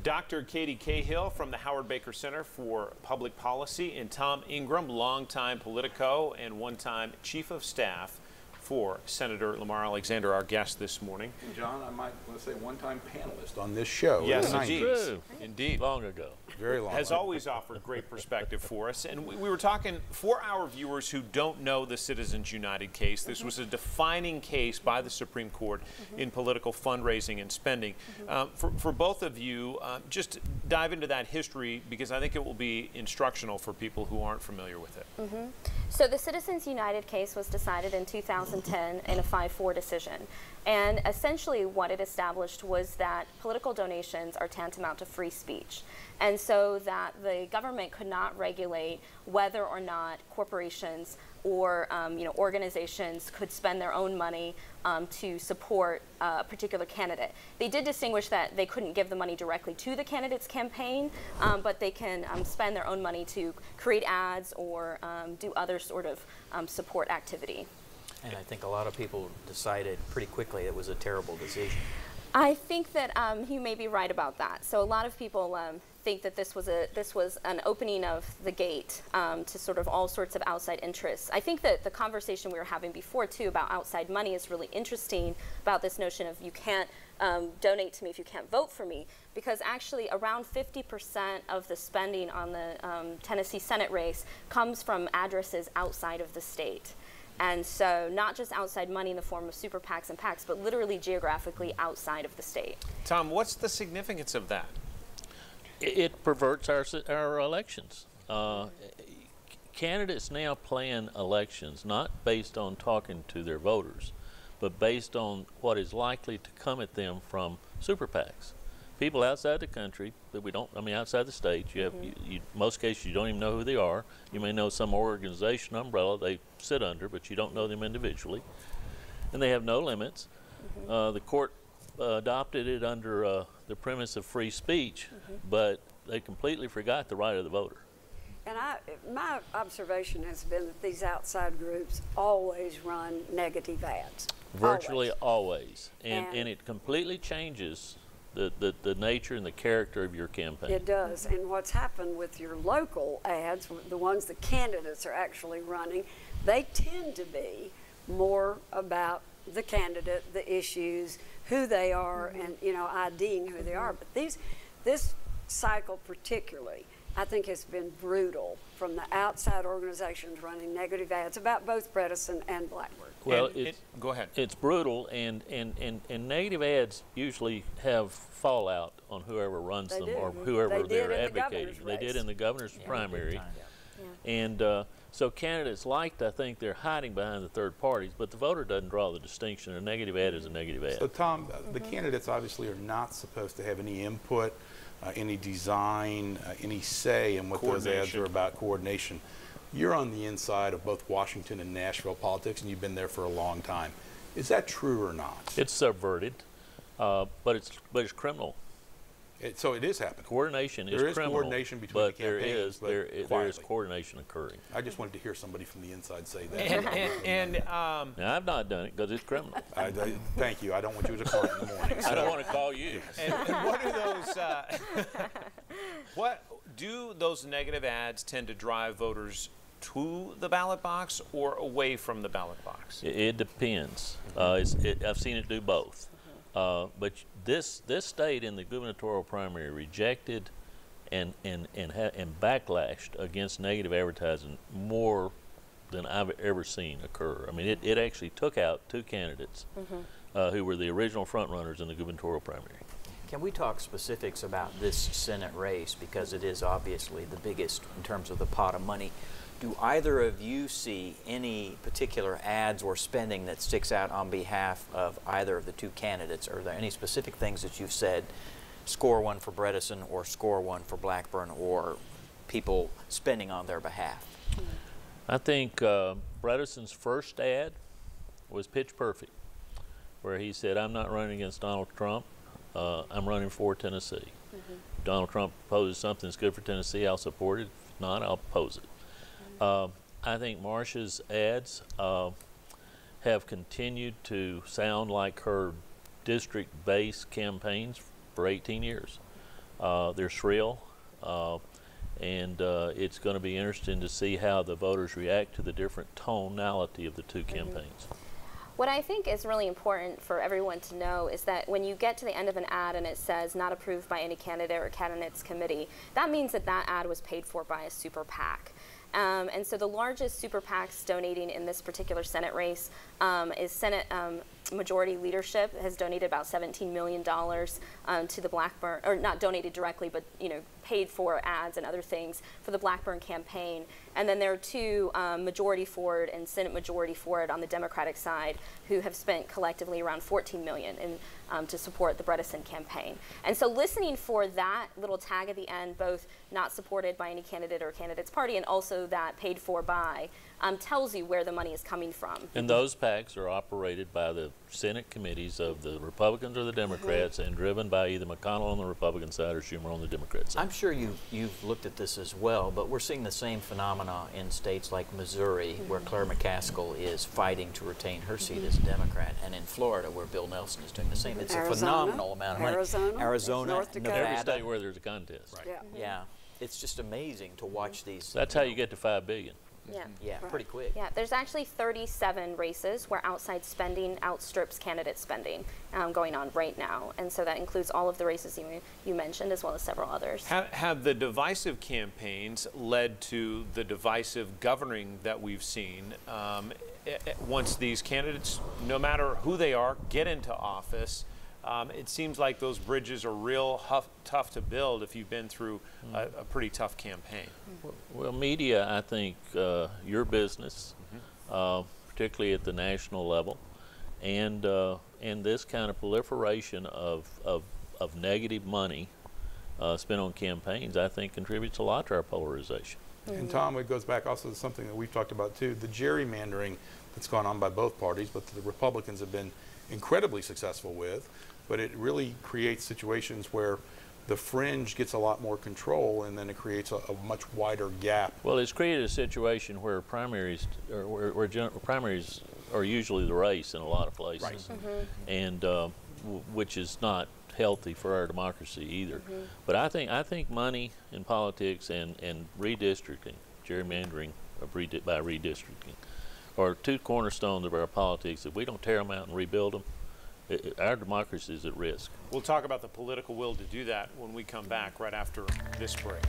Dr. Katie Cahill from the Howard Baker Center for Public Policy, and Tom Ingram, longtime Politico and one-time Chief of Staff for Senator Lamar Alexander, our guest this morning. And John, I might want to say one-time panelist on this show. Yes, indeed. Indeed. Long ago. Very long. Has always offered great perspective for us. And we were talking, for our viewers who don't know the Citizens United case, this was a defining case by the Supreme Court in political fundraising and spending. For both of you, just dive into that history, because I think it will be instructional for people who aren't familiar with it. So the Citizens United case was decided in 2010 in a 5-4 decision. And essentially what it established was that political donations are tantamount to free speech. And so that the government could not regulate whether or not corporations or organizations could spend their own money to support a particular candidate. They did distinguish that they couldn't give the money directly to the candidate's campaign, but they can spend their own money to create ads or do other sort of support activity. And I think a lot of people decided pretty quickly it was a terrible decision. I think that you may be right about that. So a lot of people think that this was an opening of the gate to sort of all sorts of outside interests. I think that the conversation we were having before too about outside money is really interesting, about this notion of you can't donate to me if you can't vote for me, because actually around 50% of the spending on the Tennessee Senate race comes from addresses outside of the state. And so not just outside money in the form of super PACs and PACs, but literally geographically outside of the state. Tom, what's the significance of that? It perverts our elections. Candidates now plan elections not based on talking to their voters, but based on what is likely to come at them from super PACs. People outside the country that we don't, outside the state, you have, most cases you don't even know who they are. You may know some organization umbrella they sit under, but you don't know them individually. And they have no limits. The court adopted it under the premise of free speech, but they completely forgot the right of the voter. And my observation has been that these outside groups always run negative ads. Virtually always. And it completely changes the nature and the character of your campaign. It does. And what's happened with your local ads, the ones the candidates are actually running, they tend to be more about the candidate, the issues, who they are, and IDing who they are. But this cycle particularly, I think, has been brutal from the outside organizations running negative ads about both Bredesen and Blackburn. Well, go ahead. It's brutal, and negative ads usually have fallout on whoever runs them or whoever they're advocating. They did in the governor's primary. And so candidates I think they're hiding behind the third parties, but the voter doesn't draw the distinction. A negative ad is a negative ad. So Tom, the candidates obviously are not supposed to have any input, any design, any say in what those ads are about, coordination. You're on the inside of both Washington and Nashville politics, and you've been there for a long time. Is that true or not? It's subverted, but it's criminal. So it is happening. Coordination is criminal. There is coordination between the campaigns, but there is coordination occurring. I just wanted to hear somebody from the inside say that. Now, I've not done it because it's criminal. Thank you. I don't want you to call it in the morning. I don't want to call you. And what are those? What do those negative ads tend to drive voters to the ballot box or away from the ballot box? It depends. I've seen it do both. But this state in the gubernatorial primary rejected and backlashed against negative advertising more than I've ever seen occur. I mean, it actually took out 2 candidates who were the original front runners in the gubernatorial primary. Can we talk specifics about this Senate race, because it is obviously the biggest in terms of the pot of money? Do either of you see any particular ads or spending that sticks out on behalf of either of the 2 candidates? Are there any specific things that you've said, score one for Bredesen or score one for Blackburn, or people spending on their behalf? I think Bredesen's first ad was pitch perfect, where he said, I'm not running against Donald Trump, I'm running for Tennessee. Donald Trump proposes something that's good for Tennessee, I'll support it. If not, I'll oppose it. I think Marsha's ads have continued to sound like her district-based campaigns for 18 years. They're shrill, and it's going to be interesting to see how the voters react to the different tonality of the two campaigns. What I think is really important for everyone to know is that when you get to the end of an ad and it says not approved by any candidate or candidates committee, that means that that ad was paid for by a super PAC. And so the largest super PACs donating in this particular Senate race is Senate Majority Leadership has donated about $17 million to the Blackburn, or not donated directly, but paid for ads and other things for the Blackburn campaign. And then there are two Majority Ford and Senate Majority Ford on the Democratic side who have spent collectively around $14 million to support the Bredesen campaign. And so listening for that little tag at the end, both not supported by any candidate or candidate's party and also that paid for by, tells you where the money is coming from. And those PACs are operated by the Senate committees of the Republicans or the Democrats and driven by either McConnell on the Republican side or Schumer on the Democrat side. I'm sure you've looked at this as well, but we're seeing the same phenomena in states like Missouri, where Claire McCaskill is fighting to retain her seat as a Democrat, and in Florida, where Bill Nelson is doing the same. It's a phenomenal amount of money. Arizona, North Dakota. Nevada. Every state where there's a contest. Right. Yeah. Yeah, it's just amazing to watch these. That's how you get to $5 billion. Yeah. Yeah, pretty quick. Yeah, there's actually 37 races where outside spending outstrips candidate spending going on right now. And so that includes all of the races you mentioned, as well as several others. Have the divisive campaigns led to the divisive governing that we've seen? Once these candidates, no matter who they are, get into office, it seems like those bridges are real tough to build if you've been through a pretty tough campaign. Well, media, I think, your business, particularly at the national level, and this kind of proliferation of negative money spent on campaigns, I think, contributes a lot to our polarization. And Tom, it goes back also to something that we've talked about too, the gerrymandering that's gone on by both parties, but the Republicans have been incredibly successful with. But it really creates situations where the fringe gets a lot more control, and then it creates a much wider gap. Well, it's created a situation where primaries primaries are usually the race in a lot of places, Right. and which is not healthy for our democracy either. But I think money in politics and redistricting, gerrymandering by redistricting, are two cornerstones of our politics. If we don't tear them out and rebuild them, our democracy is at risk. We'll talk about the political will to do that when we come back right after this break.